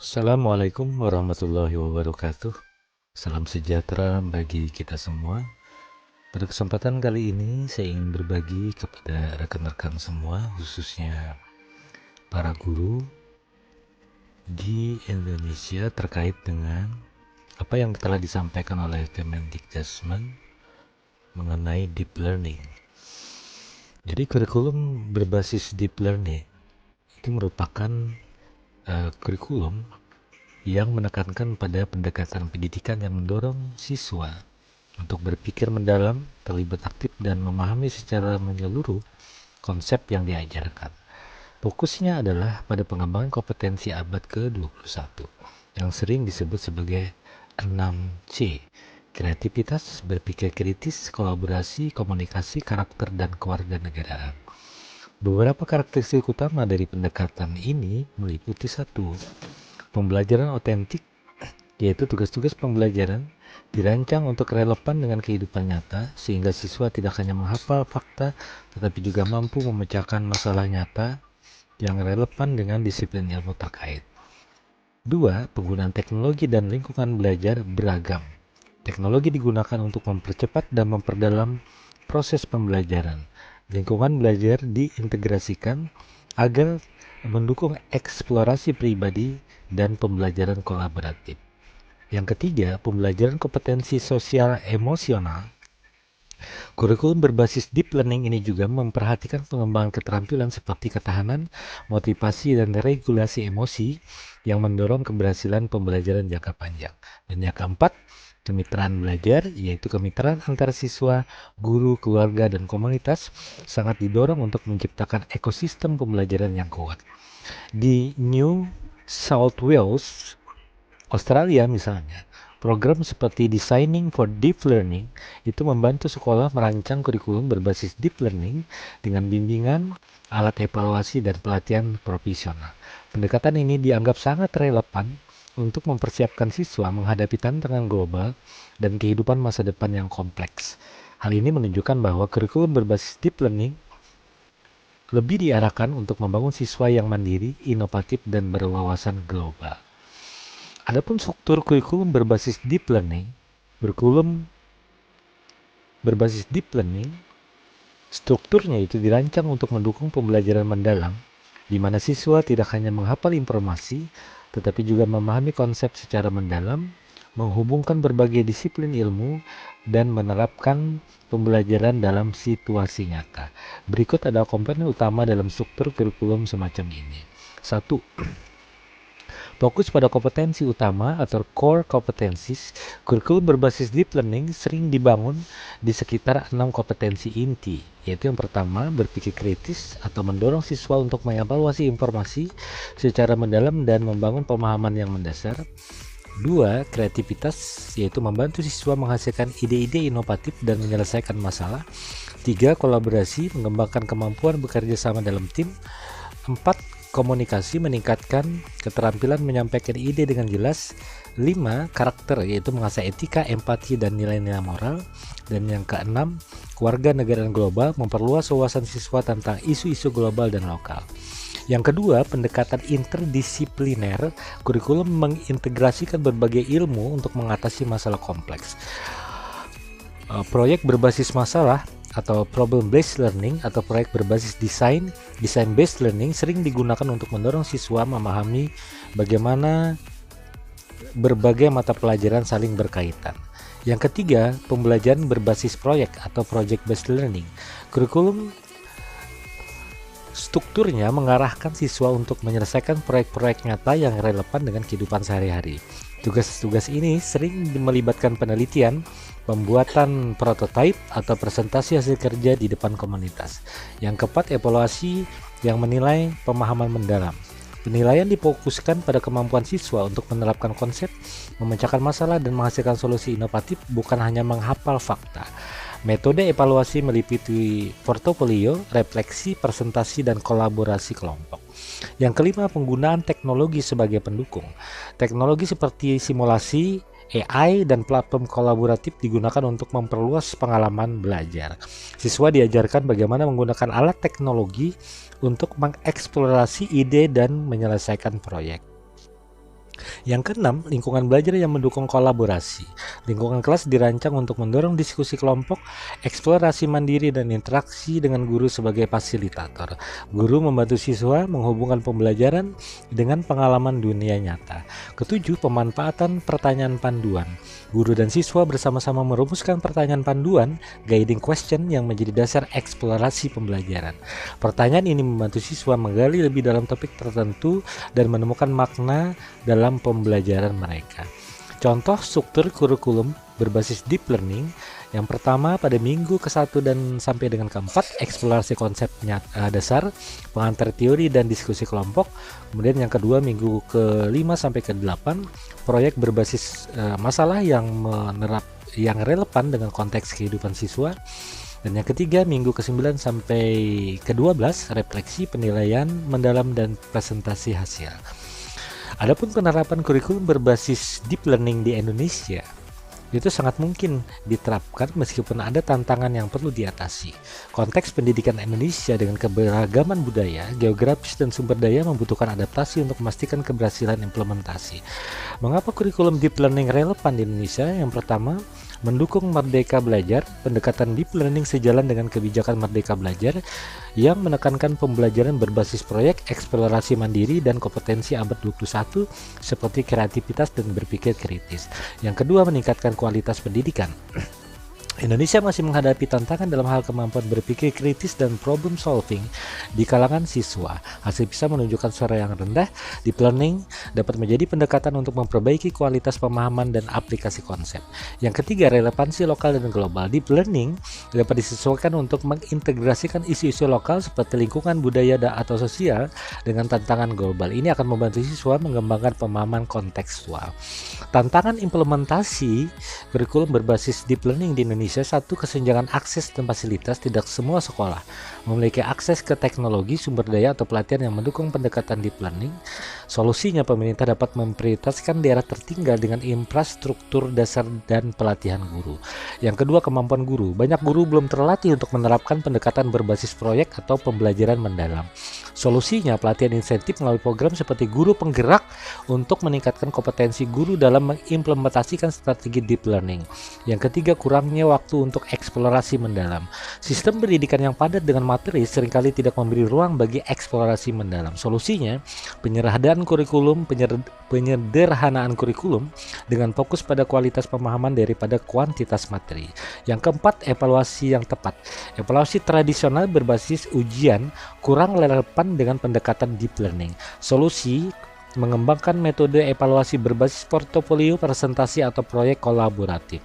Assalamualaikum warahmatullahi wabarakatuh. Salam sejahtera bagi kita semua. Pada kesempatan kali ini saya ingin berbagi kepada rekan-rekan semua, khususnya para guru di Indonesia terkait dengan apa yang telah disampaikan oleh Kemendikbudristek mengenai deep learning. Jadi kurikulum berbasis deep learning itu merupakan kurikulum yang menekankan pada pendekatan pendidikan yang mendorong siswa untuk berpikir mendalam, terlibat aktif, dan memahami secara menyeluruh konsep yang diajarkan. Fokusnya adalah pada pengembangan kompetensi abad ke-21 yang sering disebut sebagai 6C. Kreativitas, berpikir kritis, kolaborasi, komunikasi, karakter, dan kewarganegaraan. Beberapa karakteristik utama dari pendekatan ini meliputi satu, pembelajaran otentik, yaitu tugas-tugas pembelajaran dirancang untuk relevan dengan kehidupan nyata sehingga siswa tidak hanya menghafal fakta tetapi juga mampu memecahkan masalah nyata yang relevan dengan disiplin ilmu terkait. Dua, penggunaan teknologi dan lingkungan belajar beragam. Teknologi digunakan untuk mempercepat dan memperdalam proses pembelajaran. Lingkungan belajar diintegrasikan agar mendukung eksplorasi pribadi dan pembelajaran kolaboratif. Yang ketiga, pembelajaran kompetensi sosial emosional. Kurikulum berbasis deep learning ini juga memperhatikan pengembangan keterampilan seperti ketahanan, motivasi, dan regulasi emosi yang mendorong keberhasilan pembelajaran jangka panjang. Dan yang keempat, kemitraan belajar, yaitu kemitraan antar siswa, guru, keluarga, dan komunitas sangat didorong untuk menciptakan ekosistem pembelajaran yang kuat. Di New South Wales, Australia misalnya, program seperti Designing for Deep Learning itu membantu sekolah merancang kurikulum berbasis deep learning dengan bimbingan, alat evaluasi, dan pelatihan profesional. Pendekatan ini dianggap sangat relevan untuk mempersiapkan siswa menghadapi tantangan global dan kehidupan masa depan yang kompleks. Hal ini menunjukkan bahwa kurikulum berbasis deep learning lebih diarahkan untuk membangun siswa yang mandiri, inovatif, dan berwawasan global. Adapun struktur kurikulum berbasis deep learning, strukturnya itu dirancang untuk mendukung pembelajaran mendalam, di mana siswa tidak hanya menghafal informasi, tetapi juga memahami konsep secara mendalam, menghubungkan berbagai disiplin ilmu, dan menerapkan pembelajaran dalam situasi nyata. Berikut adalah komponen utama dalam struktur kurikulum semacam ini. 1. Fokus pada kompetensi utama atau core competencies. Kurikulum berbasis deep learning sering dibangun di sekitar 6 kompetensi inti, yaitu yang pertama, berpikir kritis atau mendorong siswa untuk mengevaluasi informasi secara mendalam dan membangun pemahaman yang mendasar. 2. Kreativitas, yaitu membantu siswa menghasilkan ide-ide inovatif dan menyelesaikan masalah. 3. Kolaborasi, mengembangkan kemampuan bekerja sama dalam tim. 4. Komunikasi, meningkatkan keterampilan menyampaikan ide dengan jelas. 5. Karakter, yaitu mengasah etika, empati, dan nilai-nilai moral. Dan yang keenam, kewarganegaraan global, memperluas wawasan siswa tentang isu-isu global dan lokal. Yang kedua, pendekatan interdisipliner. Kurikulum mengintegrasikan berbagai ilmu untuk mengatasi masalah kompleks. Proyek berbasis masalah atau problem based learning atau proyek berbasis design based learning sering digunakan untuk mendorong siswa memahami bagaimana berbagai mata pelajaran saling berkaitan. Yang ketiga, pembelajaran berbasis proyek atau project based learning. Kurikulum strukturnya mengarahkan siswa untuk menyelesaikan proyek-proyek nyata yang relevan dengan kehidupan sehari-hari. Tugas-tugas ini sering melibatkan penelitian, pembuatan prototipe, atau presentasi hasil kerja di depan komunitas. Yang keempat, evaluasi yang menilai pemahaman mendalam. Penilaian difokuskan pada kemampuan siswa untuk menerapkan konsep, memecahkan masalah, dan menghasilkan solusi inovatif, bukan hanya menghafal fakta. Metode evaluasi meliputi portofolio, refleksi, presentasi, dan kolaborasi kelompok. Yang kelima, penggunaan teknologi sebagai pendukung. Teknologi seperti simulasi, AI, dan platform kolaboratif digunakan untuk memperluas pengalaman belajar. Siswa diajarkan bagaimana menggunakan alat teknologi untuk mengeksplorasi ide dan menyelesaikan proyek. Yang keenam, lingkungan belajar yang mendukung kolaborasi. Lingkungan kelas dirancang untuk mendorong diskusi kelompok, eksplorasi mandiri, dan interaksi dengan guru sebagai fasilitator. Guru membantu siswa menghubungkan pembelajaran dengan pengalaman dunia nyata. Ketujuh, pemanfaatan pertanyaan panduan. Guru dan siswa bersama-sama merumuskan pertanyaan panduan, guiding question, yang menjadi dasar eksplorasi pembelajaran. Pertanyaan ini membantu siswa menggali lebih dalam topik tertentu dan menemukan makna dalam pembelajaran mereka. Contoh struktur kurikulum berbasis deep learning. Yang pertama, pada minggu ke-1 dan sampai dengan ke-4, eksplorasi konsep dasar, pengantar teori dan diskusi kelompok. Kemudian yang kedua, minggu ke-5 sampai ke-8, proyek berbasis masalah yang relevan dengan konteks kehidupan siswa. Dan yang ketiga, minggu ke-9 sampai ke-12, refleksi, penilaian mendalam, dan presentasi hasil. Adapun penerapan kurikulum berbasis deep learning di Indonesia itu sangat mungkin diterapkan meskipun ada tantangan yang perlu diatasi. Konteks pendidikan Indonesia dengan keberagaman budaya, geografis, dan sumber daya membutuhkan adaptasi untuk memastikan keberhasilan implementasi. Mengapa kurikulum deep learning relevan di Indonesia? Yang pertama, mendukung Merdeka Belajar. Pendekatan deep learning sejalan dengan kebijakan Merdeka Belajar yang menekankan pembelajaran berbasis proyek, eksplorasi mandiri, dan kompetensi abad 21 seperti kreativitas dan berpikir kritis. Yang kedua, meningkatkan kualitas pendidikan. Indonesia masih menghadapi tantangan dalam hal kemampuan berpikir kritis dan problem solving di kalangan siswa. Hasil PISA menunjukkan suara yang rendah. Deep learning dapat menjadi pendekatan untuk memperbaiki kualitas pemahaman dan aplikasi konsep. Yang ketiga, relevansi lokal dan global. Deep learning dapat disesuaikan untuk mengintegrasikan isu-isu lokal seperti lingkungan, budaya, atau sosial dengan tantangan global. Ini akan membantu siswa mengembangkan pemahaman kontekstual. Tantangan implementasi kurikulum berbasis deep learning di Indonesia. Satu, kesenjangan akses dan fasilitas. Tidak semua sekolah memiliki akses ke teknologi, sumber daya, atau pelatihan yang mendukung pendekatan deep learning. Solusinya, pemerintah dapat memprioritaskan daerah tertinggal dengan infrastruktur dasar dan pelatihan guru. Yang kedua, kemampuan guru. Banyak guru belum terlatih untuk menerapkan pendekatan berbasis proyek atau pembelajaran mendalam. Solusinya, pelatihan insentif melalui program seperti guru penggerak untuk meningkatkan kompetensi guru dalam mengimplementasikan strategi deep learning. Yang ketiga, kurangnya waktu untuk eksplorasi mendalam. Sistem pendidikan yang padat dengan materi seringkali tidak memberi ruang bagi eksplorasi mendalam. Solusinya, penyederhanaan kurikulum dengan fokus pada kualitas pemahaman daripada kuantitas materi. Yang keempat, evaluasi yang tepat. Evaluasi tradisional berbasis ujian kurang relevan dengan pendekatan deep learning. Solusi, mengembangkan metode evaluasi berbasis portofolio, presentasi, atau proyek kolaboratif.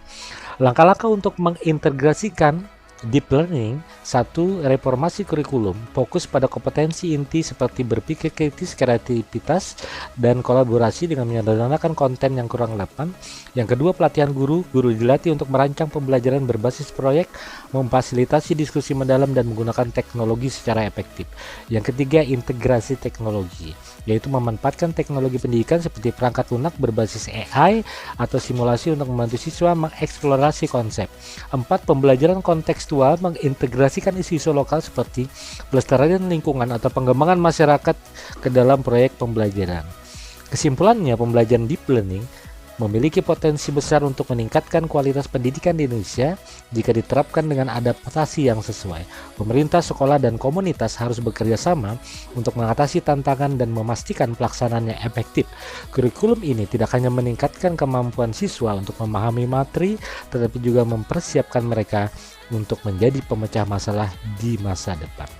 Langkah-langkah untuk mengintegrasikan deep learning. Satu, reformasi kurikulum, fokus pada kompetensi inti seperti berpikir kritis, kreativitas, dan kolaborasi dengan menyederhanakan konten yang kurang relevan. Yang kedua, pelatihan guru. Guru dilatih untuk merancang pembelajaran berbasis proyek, memfasilitasi diskusi mendalam, dan menggunakan teknologi secara efektif. Yang ketiga, integrasi teknologi, yaitu memanfaatkan teknologi pendidikan seperti perangkat lunak berbasis AI atau simulasi untuk membantu siswa mengeksplorasi konsep. 4. Pembelajaran kontekstual, mengintegrasikan isu-isu lokal seperti pelestarian lingkungan atau pengembangan masyarakat ke dalam proyek pembelajaran. Kesimpulannya, pembelajaran deep learning memiliki potensi besar untuk meningkatkan kualitas pendidikan di Indonesia jika diterapkan dengan adaptasi yang sesuai. Pemerintah, sekolah, dan komunitas harus bekerja sama untuk mengatasi tantangan dan memastikan pelaksanaannya efektif. Kurikulum ini tidak hanya meningkatkan kemampuan siswa untuk memahami materi, tetapi juga mempersiapkan mereka untuk menjadi pemecah masalah di masa depan.